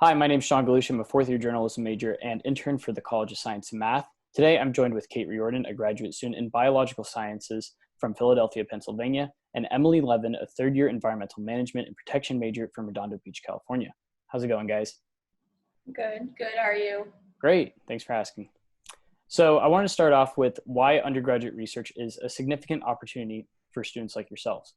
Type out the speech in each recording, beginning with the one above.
Hi, my name is Sean Galusha. I'm a fourth year journalism major and intern for the College of Science and Math. Today, I'm joined with Kate Riordan, a graduate student in biological sciences from Philadelphia, Pennsylvania, and Emily Levin, a third year environmental management and protection major from Redondo Beach, California. How's it going, guys? Good, good. How are you? Great. Thanks for asking. So, I want to start off with why undergraduate research is a significant opportunity for students like yourselves.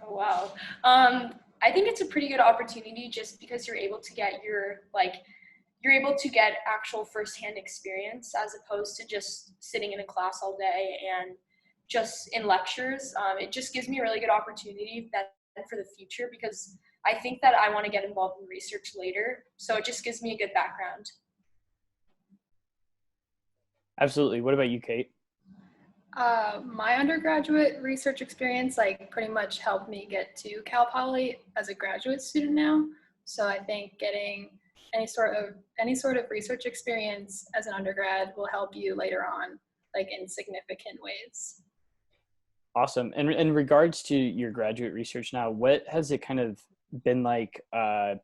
Oh, wow. I think it's a pretty good opportunity just because you're able to get you're able to get actual firsthand experience as opposed to just sitting in a class all day and just in lectures. It just gives me a really good opportunity that for the future because I think that I want to get involved in research later. So it just gives me a good background. Absolutely. What about you, Kate? My undergraduate research experience pretty much helped me get to Cal Poly as a graduate student now. So I think getting any sort of research experience as an undergrad will help you later on, in significant ways. Awesome. And in regards to your graduate research now, what has it kind of been like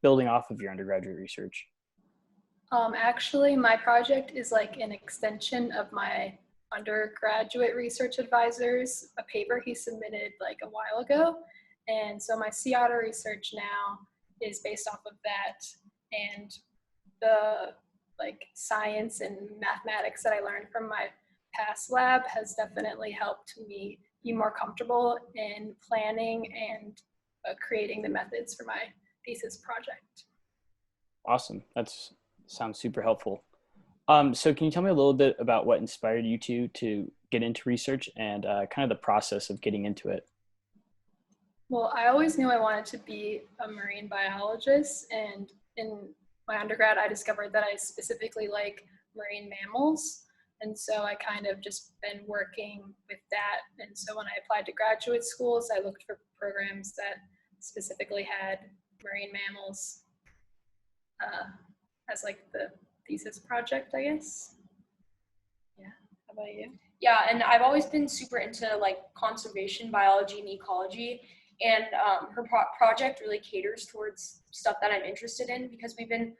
building off of your undergraduate research? Actually, my project is like an extension of my undergraduate research advisor's a paper he submitted like a while ago. And so my sea otter research now is based off of that, and the science and mathematics that I learned from my past lab has definitely helped me be more comfortable in planning and creating the methods for my thesis project. Awesome. That's sounds super helpful. So can you tell me a little bit about what inspired you to get into research and kind of the process of getting into it? Well, I always knew I wanted to be a marine biologist, and in my undergrad, I discovered that I specifically like marine mammals. And so I kind of just been working with that. And so when I applied to graduate schools, I looked for programs that specifically had marine mammals as the thesis project, I guess. Yeah. How about you? Yeah, and I've always been super into conservation biology and ecology, and her project really caters towards stuff that I'm interested in because we've been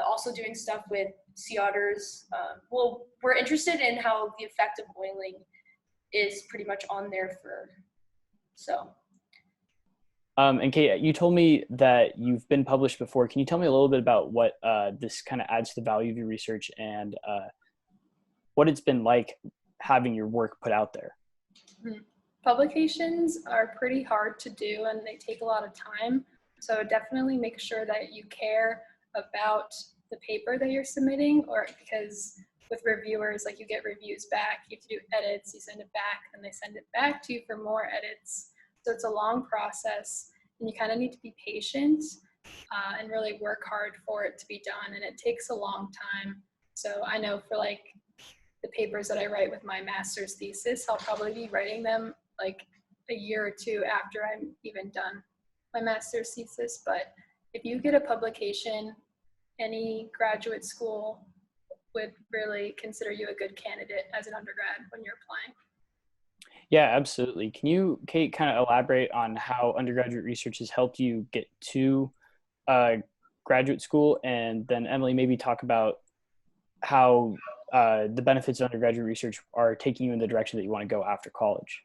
also doing stuff with sea otters. Well, we're interested in how the effect of oiling is pretty much on their fur. So. And Kate, you told me that you've been published before. Can you tell me a little bit about what this kind of adds to the value of your research and what it's been like having your work put out there? Publications are pretty hard to do and they take a lot of time. So definitely make sure that you care about the paper that you're submitting, or because with reviewers, you get reviews back, you have to do edits, you send it back, and they send it back to you for more edits. So it's a long process, and you kind of need to be patient and really work hard for it to be done, and it takes a long time. So I know for the papers that I write with my master's thesis, I'll probably be writing them a year or two after I'm even done my master's thesis. But if you get a publication, any graduate school would really consider you a good candidate as an undergrad when you're applying. Yeah, absolutely. Can you, Kate, kind of elaborate on how undergraduate research has helped you get to graduate school? And then Emily, maybe talk about how the benefits of undergraduate research are taking you in the direction that you want to go after college.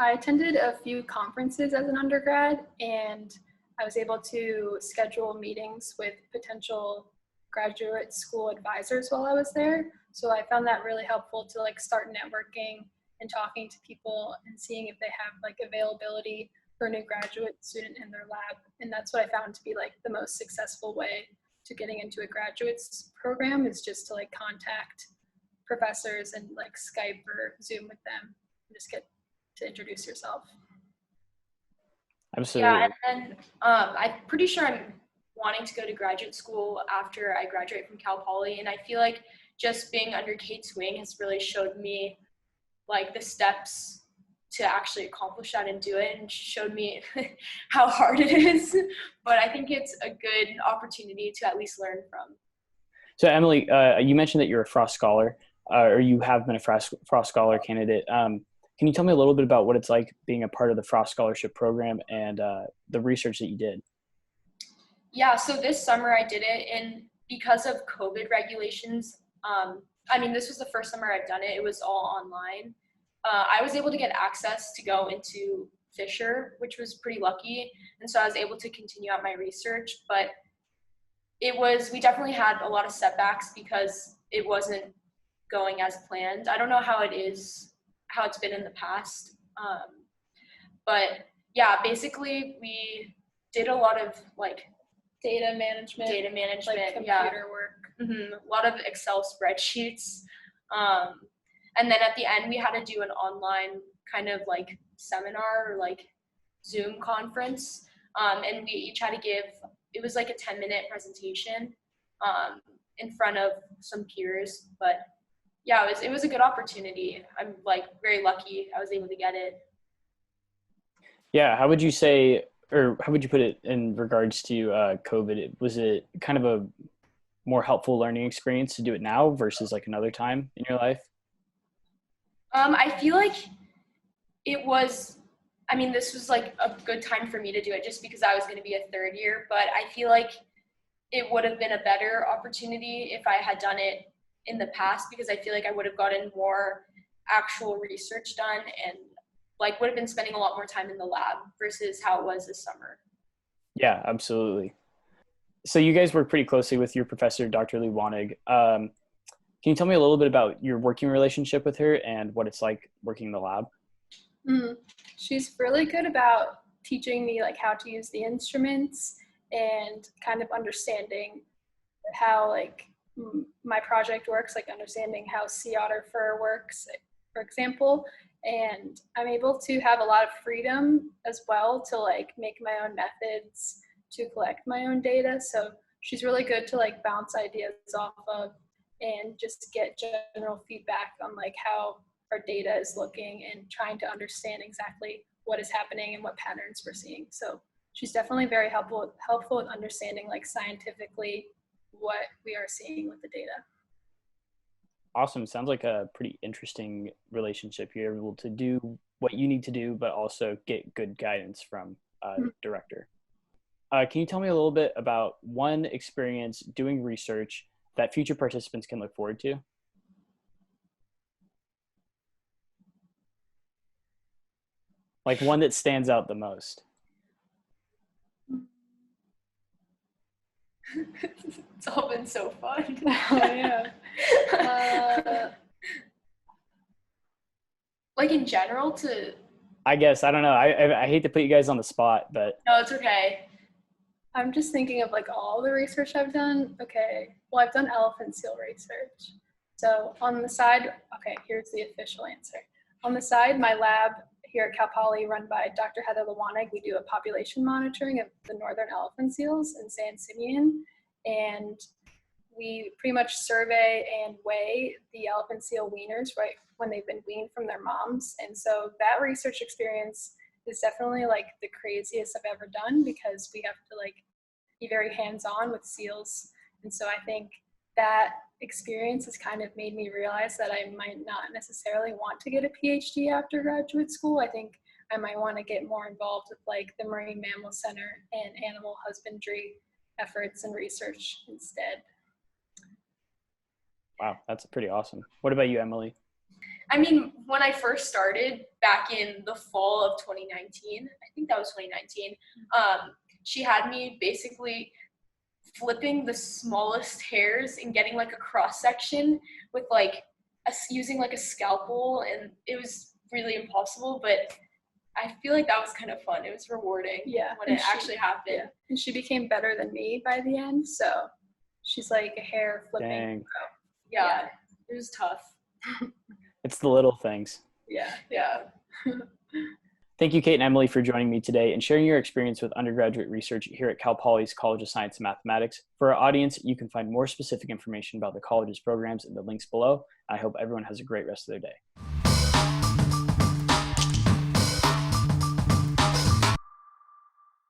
I attended a few conferences as an undergrad, and I was able to schedule meetings with potential graduate school advisors while I was there. So I found that really helpful to start networking and talking to people and seeing if they have availability for a new graduate student in their lab. And that's what I found to be the most successful way to getting into a graduate program, is just to contact professors and Skype or Zoom with them and just get to introduce yourself. Absolutely. Yeah, and then I'm pretty sure I'm wanting to go to graduate school after I graduate from Cal Poly, and I feel like just being under Kate's wing has really showed me the steps to actually accomplish that and do it, and showed me how hard it is. But I think it's a good opportunity to at least learn from. So Emily, you mentioned that you're a Frost Scholar, or you have been a Frost Scholar candidate. Can you tell me a little bit about what it's like being a part of the Frost Scholarship program and the research that you did? Yeah, so this summer I did it, and because of COVID regulations, I mean, this was the first summer I've done it. It was all online. I was able to get access to go into Fisher, which was pretty lucky, and so I was able to continue out my research. But we definitely had a lot of setbacks because it wasn't going as planned. I don't know how it's been in the past, but yeah, basically we did a lot of like Data management, like computer work. A lot of Excel spreadsheets. And then at the end, we had to do an online kind of like seminar or like Zoom conference. And we each had to it was like a 10-minute presentation in front of some peers. But yeah, it was a good opportunity. I'm like very lucky I was able to get it. Yeah, how would you say, or how would you put it in regards to COVID? Was it kind of a more helpful learning experience to do it now versus like another time in your life? I feel like it was, I mean, this was like a good time for me to do it just because I was going to be a third year, but I feel like it would have been a better opportunity if I had done it in the past, because I feel like I would have gotten more actual research done and like would have been spending a lot more time in the lab versus how it was this summer. Yeah, absolutely. So you guys work pretty closely with your professor, Dr. Lewanig. Can you tell me a little bit about your working relationship with her and what it's like working in the lab? She's really good about teaching me like how to use the instruments and kind of understanding how like my project works, like understanding how sea otter fur works, for example. And I'm able to have a lot of freedom as well to like make my own methods to collect my own data. So she's really good to like bounce ideas off of and just get general feedback on like how our data is looking and trying to understand exactly what is happening and what patterns we're seeing. So she's definitely very helpful with understanding like scientifically what we are seeing with the data. Awesome. Sounds like a pretty interesting relationship. You're able to do what you need to do, but also get good guidance from a director. Can you tell me a little bit about one experience doing research that future participants can look forward to? Like one that stands out the most. It's all been so fun. Oh, yeah. Like in general I guess, I don't know. I hate to put you guys on the spot, but. No, it's okay. I'm just thinking of like all the research I've done. Okay, well, I've done elephant seal research. So on the side, okay, here's the official answer. On the side, my lab here at Cal Poly, run by Dr. Heather Lewanig, we do a population monitoring of the northern elephant seals in San Simeon. And we pretty much survey and weigh the elephant seal weaners right when they've been weaned from their moms. And so that research experience is definitely like the craziest I've ever done, because we have to like be very hands-on with seals. And so I think that experience has kind of made me realize that I might not necessarily want to get a PhD after graduate school. I think I might want to get more involved with like the Marine Mammal Center and animal husbandry efforts and research instead. Wow, that's pretty awesome. What about you, Emily? I mean, when I first started back in the fall of 2019, I think that was 2019, she had me basically flipping the smallest hairs and getting like a cross section with like using like a scalpel, and it was really impossible, but I feel like that was kind of fun. It was rewarding when it actually happened. Yeah. And she became better than me by the end, so she's like a hair flipping. Dang. Yeah, it was tough. It's the little things. Yeah. Thank you, Kate and Emily, for joining me today and sharing your experience with undergraduate research here at Cal Poly's College of Science and Mathematics. For our audience, you can find more specific information about the college's programs in the links below. I hope everyone has a great rest of their day.